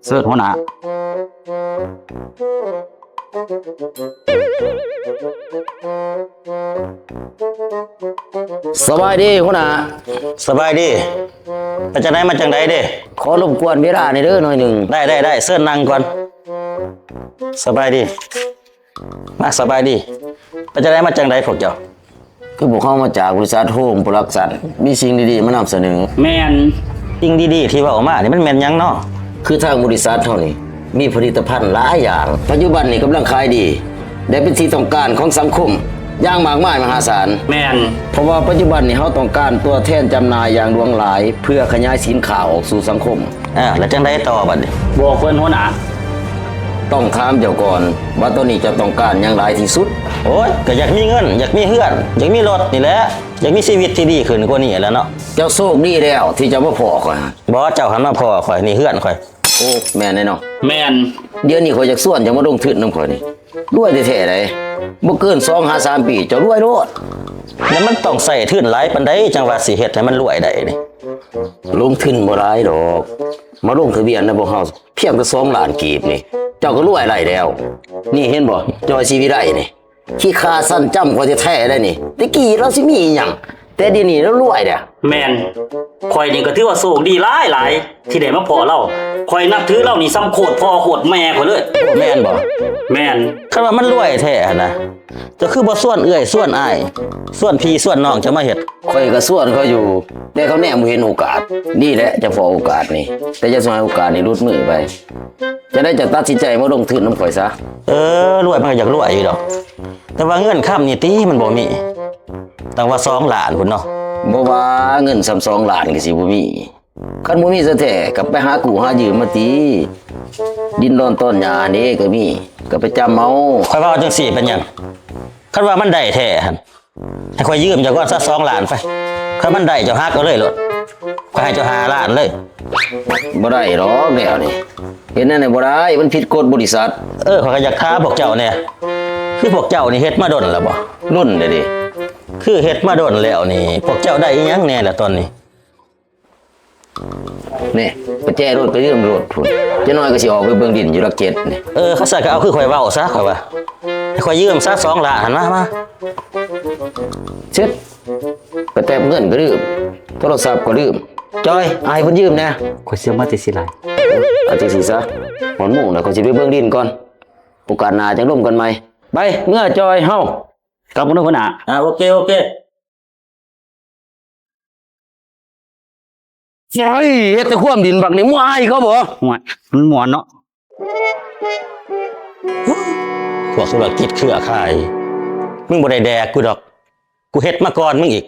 เสิร์ชหัวหน้าสบายดีหัวหน้าสบายดีไปจังไดมาจังไดเด้ขอรบกวนเวลาในเด้อหน่อยหนึ่งได้เสิร์ชนั่งก่อนสบายดีมาสบายดีไปจังไดมาจังไดพวกเจ้าคือพวกเขามาจากบริษัทโฮมโปรดักชั่นมีสิ่งดีๆมานำเสนอแมนสิ่งดีๆที่ว่าออกมานี่มันแม่นหยังเนาะคือทางบริษัทเท่านี้มีผลิตภัณฑ์หลายอย่างปัจจุบันนี้กำลังขายดีและเป็นที่ต้องการของสังคมอย่างมากมายมหาศาลแมนเพราะว่าปัจจุบันนี้เขาต้องการตัวแทนจำหน่ายอย่างหลวงหลายเพื่อขยายสินค้าออกสู่สังคมแล้วจังไดต่อบัดนี้บอกเพิ่นหัวหน้าต้องถามเจ้าก่อนว่าตัวนี้จะต้องการอย่างไรที่สุดโอ้ยก็อยากมีเงินอยากมีเฮือนอยากมีรถนี่แหละอยากมีชีวิตที่ดีขึ้นกว่านี้แหล้วเนาะเจ้าโชคดีแล้วที่จะมาพอข่อยบ่เจ้าหันมาพอข่อยนี่เฮือนข่อยโอ้แม่นแน่เนาะแมนเดี๋ยวนี้ข่อยอยากส่วนจะมาลงทุนนำข่อยนี่รวยแท้ๆเลยบ่เกิน2-3 ปีเจ้ารวยโลดแล้วมันต้องใส่ทุนหลายปานใดจังว่าสิเฮ็ดให้มันรวยได้นี่ลงทุนบ่หลายดอกมาลงทะเบียนนะพวกเฮาเพียงแต่2 ล้านกีบนี่เจ้าก็รวยหลายแล้วนี่เห็นบ่จอยชีวิไลนี่ขี้ขาสั้นจ้ำกว่าแท้ๆได้นี่ตะกี้เราสิมีอีหยังแต่เดี๋ยวนี้เรารวยเด้อแมนข่อยนี่ก็ถือว่าโชคดีหลายที่ได้มาพอเราข่อยนับถือเรานี่ซ้ำโคตรพ่อโคตรแม่ข่อยเลยแม่นบ่แมนคันว่ามันรวยแท้นะจะคือบ่ส่วนเอื้อยส่วนอ้ายส่วนพี่ส่วนน้องจะมาเฮ็ดข่อยก็ส่วนเขาอยู่แต่เขาแน่บ่เห็นโอกาสนี่แหละจะพอโอกาสนี่แต่จะสวยโอกาสนี่รุดมือไปจะได้จะตัดสินใจมาลงทุนนำข่อยซะรวยมันก็อยากรวยอยู่ดอกแต่ว่าเงินค้ำนี่ติมันบ่มีตั้งว่า2 ล้านพุ่นเนาะบ่ว่าเงินซ้ำ2 ล้านก็สิบ่มีคันบ่มีซะแท้ก็ไปหากู้หายืมมาติดินดอนต้นหญ้านี่ก็มีก็ไปจำเอาข่อยว่าจังซี่เป็นหยังคันว่ามันได้แท้หั่นให้ข่อยยืมเจ้าก่อนซะ2 ล้านไปคันมันได้เจ้าฮักเอาเลยโลดข่อยให้เจ้า5 ล้านเลยบ่ได้หรอกแล้วนี่เห็นนั่นน่ะบ่ได้มันผิดกฎบริษัทข่อยก็อยากท้าพวกเจ้าเนี่ยคือพวกเจ้านี่เฮ็ดมาดนแล้วบ่รุ่นเด้ดิคือเฮ็ดมาดนแล้วนี่พวกเจ้าได้อีหยังแน่ล่ะตอนนี้นี่ไปแจ้รถไปยืมรถพุ่นจะน้อยก็สิออกไปเบิ่งดินอยู่ลักเจ็ดนี่เขาใส่ก็เอาคือข่อยเว้าซะข่อยว่าให้ข่อยยืมซะ2 ล้านหั่นมาเช็ดไปแตบเงินก็ลืมโทรศัพท์ก็ลืมจอยอายเพิ่นยืมแน่ข่อยเสียมาแต่สิหลายเอาจังซี่ซะหอนหมู่น่ะก็สิไปเบิ่งดินก่อนโอกาสหน้าจังร่วมกันใหม่ไปเมื่อจอยเฮากลับบ่ได้หัวหน้าโอเคใช่เฮ็ดแต่ความดินบักนี่อายเขาบ่ห่วยมันม่วนเนาะพวกธุรกิจเครือข่ายมึงบ่ได้แดกกูดอกกูเฮ็ดมาก่อนมึงอีก